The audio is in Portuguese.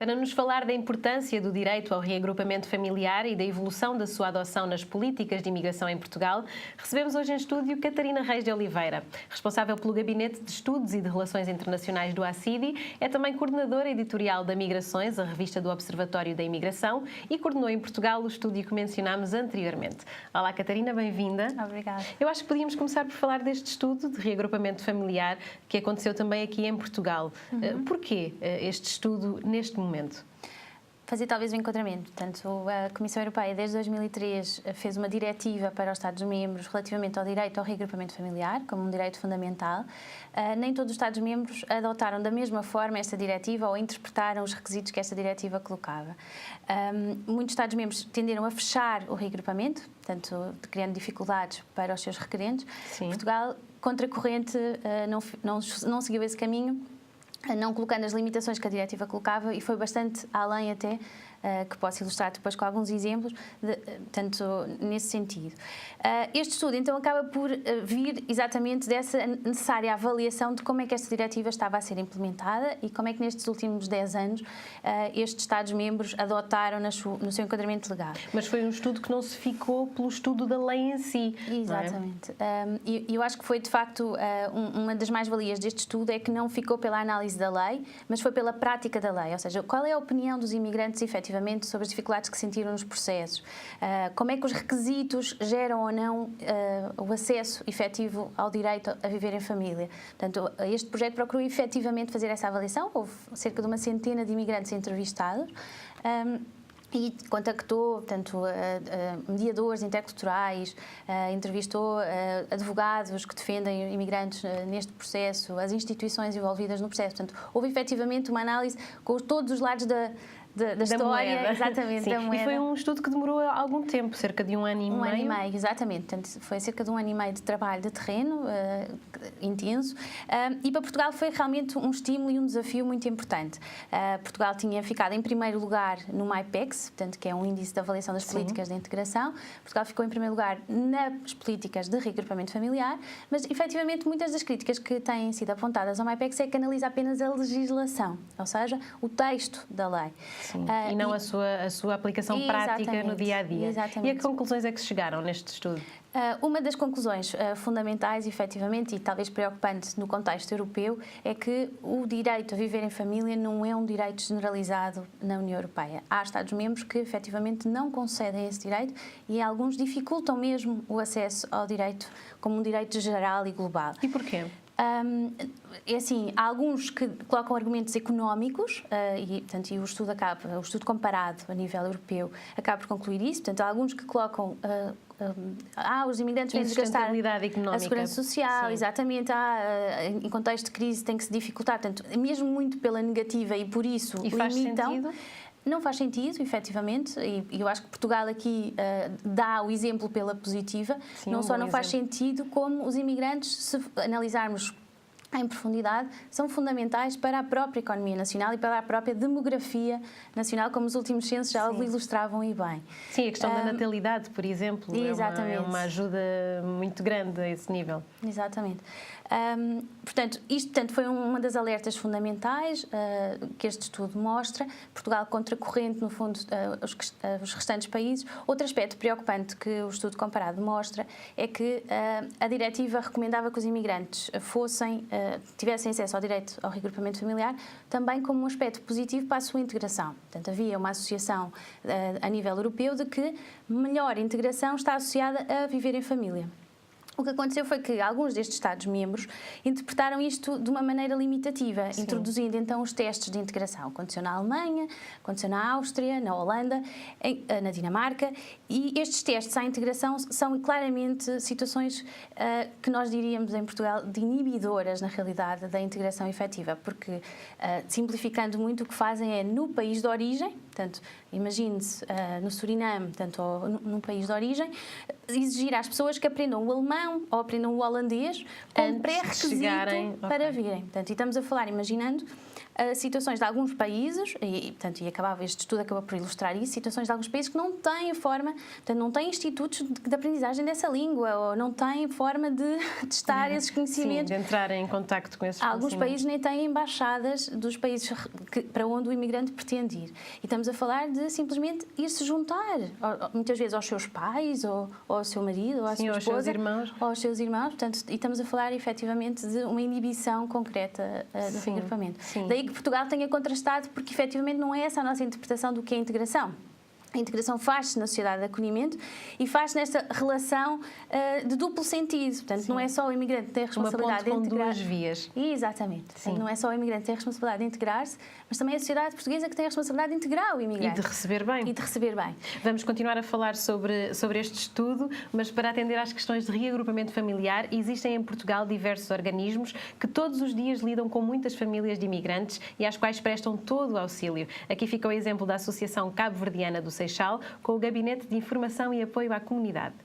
Para nos falar da importância do direito ao reagrupamento familiar e da evolução da sua adoção nas políticas de imigração em Portugal, recebemos hoje em estúdio Catarina Reis de Oliveira, responsável pelo Gabinete de Estudos e de Relações Internacionais do ACIDI, é também coordenadora editorial da Migrações, a revista do Observatório da Imigração, e coordenou em Portugal o estúdio que mencionámos anteriormente. Olá, Catarina, bem-vinda. Obrigada. Eu acho que podíamos começar por falar deste estudo de reagrupamento familiar que aconteceu também aqui em Portugal. Porquê este estudo neste momento? Fazer talvez um enquadramento. Portanto, a Comissão Europeia, desde 2003, fez uma diretiva para os Estados-membros relativamente ao direito ao reagrupamento familiar, como um direito fundamental. Nem todos os Estados-membros adotaram da mesma forma esta diretiva ou interpretaram os requisitos que esta diretiva colocava. Muitos Estados-membros tenderam a fechar o reagrupamento, portanto, criando dificuldades para os seus requerentes. Sim. Portugal, contra a corrente, não seguiu esse caminho, não colocando as limitações que a diretiva colocava, e foi bastante além até, que posso ilustrar depois com alguns exemplos, tanto nesse sentido. Este estudo, então, acaba por vir exatamente dessa necessária avaliação de como é que esta diretiva estava a ser implementada e como é que nestes últimos 10 anos estes Estados-membros adotaram no seu enquadramento legal. Mas foi um estudo que não se ficou pelo estudo da lei em si. Exatamente. E eu acho que foi, de facto, uma das mais-valias deste estudo é que não ficou pela análise da lei, mas foi pela prática da lei, ou seja, qual é a opinião dos imigrantes efetivamente sobre as dificuldades que sentiram nos processos, como é que os requisitos geram ou não o acesso efetivo ao direito a viver em família. Portanto, este projeto procurou efetivamente fazer essa avaliação. Houve cerca de uma centena de imigrantes entrevistados, e contactou, portanto, mediadores interculturais, entrevistou advogados que defendem imigrantes neste processo, as instituições envolvidas no processo. Portanto, houve efetivamente uma análise com todos os lados da história, moeda. Exatamente, da moeda. E foi um estudo que demorou algum tempo, cerca de um ano e meio. Um ano e meio, exatamente. Portanto, foi cerca de um ano e meio de trabalho de terreno intenso, e para Portugal foi realmente um estímulo e um desafio muito importante. Portugal tinha ficado em primeiro lugar no MyPEX, portanto, que é um índice de avaliação das políticas de integração. Portugal ficou em primeiro lugar nas políticas de reagrupamento familiar, mas efetivamente muitas das críticas que têm sido apontadas ao MyPEX é que analisa apenas a legislação, ou seja, o texto da lei. Sim, e não a sua aplicação prática no dia-a-dia. Exatamente. E a que conclusões é que se chegaram neste estudo? Uma das conclusões fundamentais, efetivamente, e talvez preocupante no contexto europeu, é que o direito a viver em família não é um direito generalizado na União Europeia. Há Estados-membros que, efetivamente, não concedem esse direito e alguns dificultam mesmo o acesso ao direito como um direito geral e global. E porquê? É assim, há alguns que colocam argumentos económicos e o estudo comparado a nível europeu acaba por concluir isso. Portanto, há alguns que colocam os imigrantes têm de gastar a segurança social, sim. Exatamente, em contexto de crise tem que se dificultar, portanto, mesmo muito pela negativa, e por isso limitam. Faz sentido? Não faz sentido, efetivamente, e eu acho que Portugal aqui dá o exemplo pela positiva. Sim, não só não faz sentido, como os imigrantes, se analisarmos em profundidade, são fundamentais para a própria economia nacional e para a própria demografia nacional, como os últimos censos já o ilustravam e bem. Sim, a questão da natalidade, por exemplo, é uma ajuda muito grande a esse nível. Exatamente. Portanto, isto foi uma das alertas fundamentais que este estudo mostra. Portugal contra a corrente, no fundo, os restantes países. Outro aspecto preocupante que o estudo comparado mostra é que a diretiva recomendava que os imigrantes tivessem acesso ao direito ao reagrupamento familiar também como um aspecto positivo para a sua integração. Portanto, havia uma associação a nível europeu de que melhor integração está associada a viver em família. O que aconteceu foi que alguns destes Estados-membros interpretaram isto de uma maneira limitativa, sim. Introduzindo então os testes de integração. Aconteceu na Alemanha, aconteceu na Áustria, na Holanda, na Dinamarca, e estes testes à integração são claramente situações que nós diríamos em Portugal de inibidoras, na realidade, da integração efetiva, porque, simplificando muito, o que fazem é, no país de origem, portanto, imagine-se no Suriname, portanto, ou num país de origem, exigir às pessoas que aprendam o alemão aprendam o holandês como pré-requisito para virem. Portanto, e estamos a falar, imaginando, situações de alguns países, este estudo acabou por ilustrar isso, situações de alguns países que não têm forma, portanto, não têm institutos de aprendizagem dessa língua, ou não têm forma de testar esses conhecimentos. Sim, de entrar em contacto com esses Alguns países nem têm embaixadas dos países para onde o imigrante pretende ir. E estamos a falar de simplesmente ir-se juntar, muitas vezes aos seus pais, ou ao seu marido, ou à sua esposa, ou aos seus irmãos. Portanto, e estamos a falar efetivamente de uma inibição concreta do reagrupamento. Daí que Portugal tenha contrastado, porque efetivamente não é essa a nossa interpretação do que é integração. A integração faz-se na sociedade de acolhimento e faz-se nesta relação de duplo sentido. Portanto, não é só o imigrante que tem a responsabilidade de integrar... com duas vias. Exatamente. Portanto, não é só o imigrante que tem a responsabilidade de integrar-se, mas também a sociedade portuguesa que tem a responsabilidade de integrar o imigrante. E de receber bem. E de receber bem. Vamos continuar a falar sobre este estudo, mas para atender às questões de reagrupamento familiar, existem em Portugal diversos organismos que todos os dias lidam com muitas famílias de imigrantes e às quais prestam todo o auxílio. Aqui fica o exemplo da Associação Cabo-Verdiana do Seixal, com o Gabinete de Informação e Apoio à Comunidade.